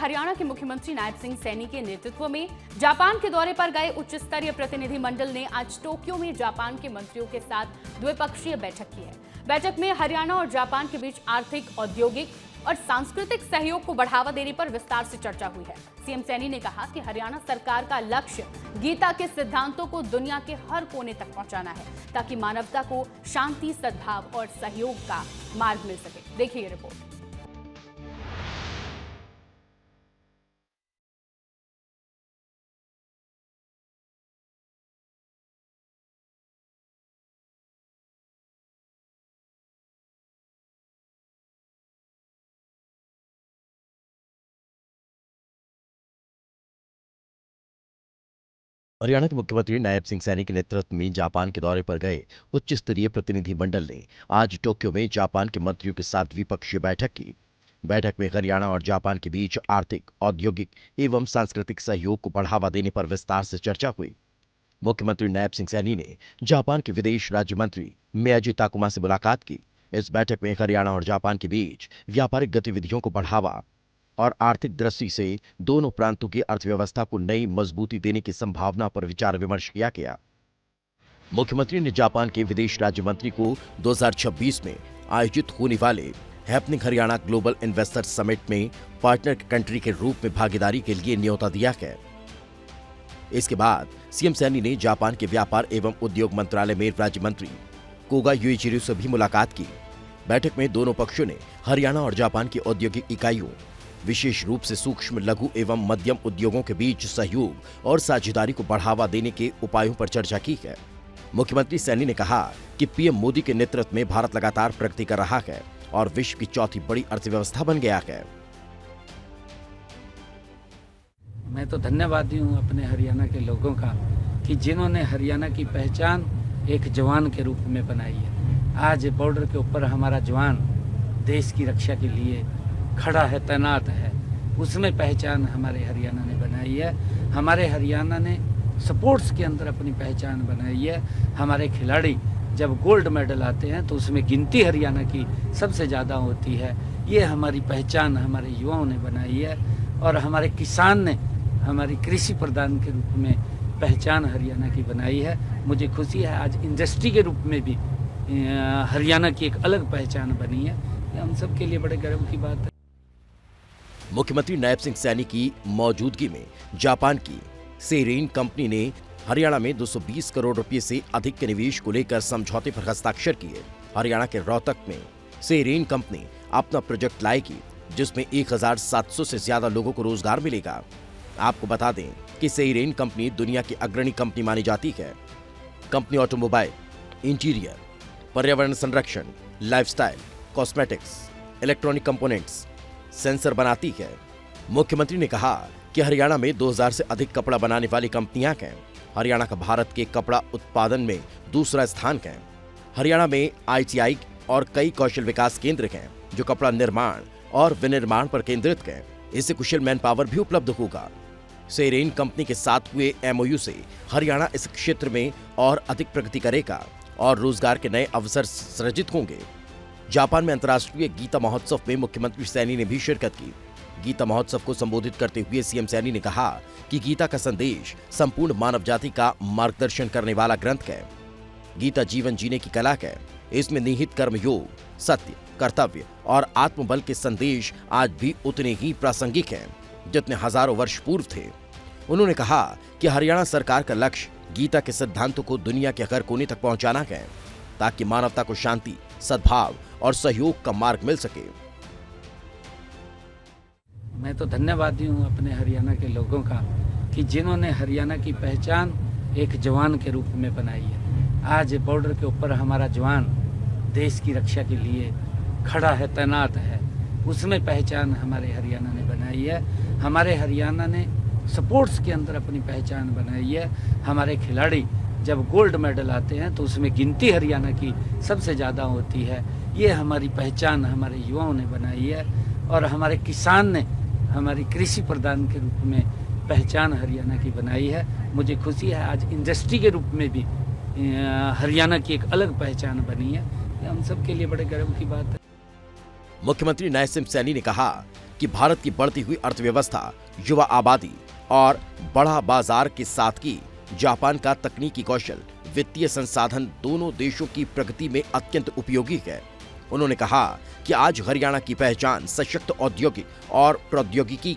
हरियाणा के मुख्यमंत्री नायब सिंह सैनी के नेतृत्व में जापान के दौरे पर गए उच्च स्तरीय प्रतिनिधिमंडल ने आज टोक्यो में जापान के मंत्रियों के साथ द्विपक्षीय बैठक की है। बैठक में हरियाणा और जापान के बीच आर्थिक, औद्योगिक और सांस्कृतिक सहयोग को बढ़ावा देने पर विस्तार से चर्चा हुई है। सीएम सैनी ने कहा कि हरियाणा सरकार का लक्ष्य गीता के सिद्धांतों को दुनिया के हर कोने तक पहुंचाना है, ताकि मानवता को शांति, सद्भाव और सहयोग का मार्ग मिल सके। देखिए ये रिपोर्ट। हरियाणा के मुख्यमंत्री नायब सिंह सैनी के नेतृत्व में जापान के दौरे पर गए उच्च स्तरीय प्रतिनिधिमंडल ने आज टोक्यो में जापान के मंत्रियों के साथ द्विपक्षीय बैठक की। बैठक में हरियाणा और जापान के बीच आर्थिक, औद्योगिक एवं सांस्कृतिक सहयोग को बढ़ावा देने पर विस्तार से चर्चा हुई। मुख्यमंत्री नायब सिंह सैनी ने जापान के विदेश राज्य मंत्री मियाजी ताकुमा से मुलाकात की। इस बैठक में हरियाणा और जापान के बीच व्यापारिक गतिविधियों को बढ़ावा और आर्थिक दृष्टि से दोनों प्रांतों की अर्थव्यवस्था को नई मजबूती देने की संभावना पर विचार विमर्श किया गया। मुख्यमंत्री ने जापान के विदेश राज्य मंत्री को 2026 में आयोजित होने वाले happening Haryana global investors summit में पार्टनर कंट्री के रूप में भागीदारी के लिए न्योता दिया है। इसके बाद सीएम सैनी ने जापान के व्यापार एवं उद्योग मंत्रालय में राज्य मंत्री कोगा युइचिरो से भी मुलाकात की। बैठक में दोनों पक्षों ने हरियाणा और जापान की औद्योगिक इकाइयों, विशेष रूप से सूक्ष्म, लघु एवं मध्यम उद्योगों के बीच सहयोग और साझेदारी को बढ़ावा देने के उपायों पर चर्चा की है। मुख्यमंत्री सैनी ने कहा कि पीएम मोदी के नेतृत्व में भारत लगातार प्रगति कर रहा है और विश्व की चौथी बड़ी अर्थव्यवस्था बन गया है। मैं तो धन्यवादी हूँ अपने हरियाणा के लोगों का कि जिन्होंने हरियाणा की पहचान एक जवान के रूप में बनाई है। आज बॉर्डर के ऊपर हमारा जवान देश की रक्षा के लिए खड़ा है, तैनात है, उसमें पहचान हमारे हरियाणा ने बनाई है। हमारे हरियाणा ने स्पोर्ट्स के अंदर अपनी पहचान बनाई है। हमारे खिलाड़ी जब गोल्ड मेडल आते हैं तो उसमें गिनती हरियाणा की सबसे ज़्यादा होती है। ये हमारी पहचान हमारे युवाओं ने बनाई है और हमारे किसान ने हमारी कृषि प्रधान के रूप में पहचान हरियाणा की बनाई है। मुझे खुशी है आज इंडस्ट्री के रूप में भी हरियाणा की एक अलग पहचान बनी है। ये हम सब के लिए बड़े गर्व की बात है। मुख्यमंत्री नायब सिंह सैनी की मौजूदगी में जापान की सेरेन कंपनी ने हरियाणा में 220 करोड़ रुपए से अधिक के निवेश को लेकर समझौते पर हस्ताक्षर किए। हरियाणा के रोहतक में सेरेन कंपनी अपना प्रोजेक्ट लाएगी, जिसमें 1700 से ज्यादा लोगों को रोजगार मिलेगा। आपको बता दें कि सेरेन कंपनी दुनिया की अग्रणी कंपनी मानी जाती है। कंपनी ऑटोमोबाइल, इंटीरियर, पर्यावरण संरक्षण, lifestyle, cosmetics, electronic components, sensor बनाती है। मुख्यमंत्री ने कहा कि हरियाणा में 2000 से अधिक कपड़ा बनाने वाली कंपनियां हैं। हरियाणा का भारत के कपड़ा उत्पादन में दूसरा स्थान है। हरियाणा में ITI और कई कौशल विकास केंद्र हैं जो कपड़ा निर्माण और विनिर्माण पर केंद्रित हैं। इससे कुशल मैन पावर भी उपलब्ध होगा। सेरेन कंपनी के साथ हुए MOU से हरियाणा इस क्षेत्र में और अधिक प्रगति करेगा और रोजगार के नए अवसर सृजित होंगे। जापान में अंतर्राष्ट्रीय गीता महोत्सव में मुख्यमंत्री सैनी ने भी शिरकत की। गीता महोत्सव को संबोधित करते हुए सीएम सैनी ने कहा कि गीता का संदेश संपूर्ण मानव जाति का मार्गदर्शन करने वाला ग्रंथ है। गीता जीवन जीने की कला है। इसमें निहित कर्मयोग, सत्य, कर्तव्य और आत्मबल के संदेश आज भी उतने ही प्रासंगिक हैं जितने हजारों वर्ष पूर्व थे। उन्होंने कहा कि हरियाणा सरकार का लक्ष्य गीता के सिद्धांतों को दुनिया के हर कोने तक पहुंचाना है, ताकि मानवता को शांति, सद्भाव और सहयोग का मार्ग मिल सके। मैं तो धन्यवादी हूँ अपने हरियाणा के लोगों का कि जिन्होंने हरियाणा की पहचान एक जवान के रूप में बनाई है। आज बॉर्डर के ऊपर हमारा जवान देश की रक्षा के लिए खड़ा है, तैनात है, उसमें पहचान हमारे हरियाणा ने बनाई है। हमारे हरियाणा ने स्पोर्ट्स के अंदर अपनी पहचान बनाई है। हमारे खिलाड़ी जब गोल्ड मेडल आते हैं तो उसमें गिनती हरियाणा की सबसे ज़्यादा होती है। ये हमारी पहचान हमारे युवाओं ने बनाई है और हमारे किसान ने हमारी कृषि प्रधान के रूप में पहचान हरियाणा की बनाई है। मुझे खुशी है आज इंडस्ट्री के रूप में भी हरियाणा की एक अलग पहचान बनी है। ये हम सब के लिए बड़े गर्व की बात है। मुख्यमंत्री नायब सिंह सैनी ने कहा कि भारत की बढ़ती हुई अर्थव्यवस्था, युवा आबादी और बड़ा बाजार के साथ ही जापान का तकनीकी कौशल, वित्तीय संसाधन दोनों देशों की प्रगति में अत्यंत उपयोगी है। उन्होंने कहा कि आज हरियाणा की पहचान सशक्त औद्योगिक और प्रौद्योगिकी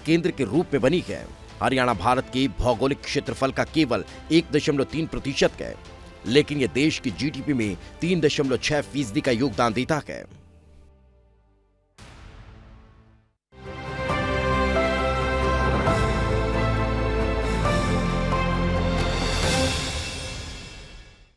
केंद्र के रूप में बनी है। हरियाणा भारत के भौगोलिक क्षेत्रफल का केवल 1.3% है, लेकिन यह देश की जीडीपी में 3.6% का योगदान देता है।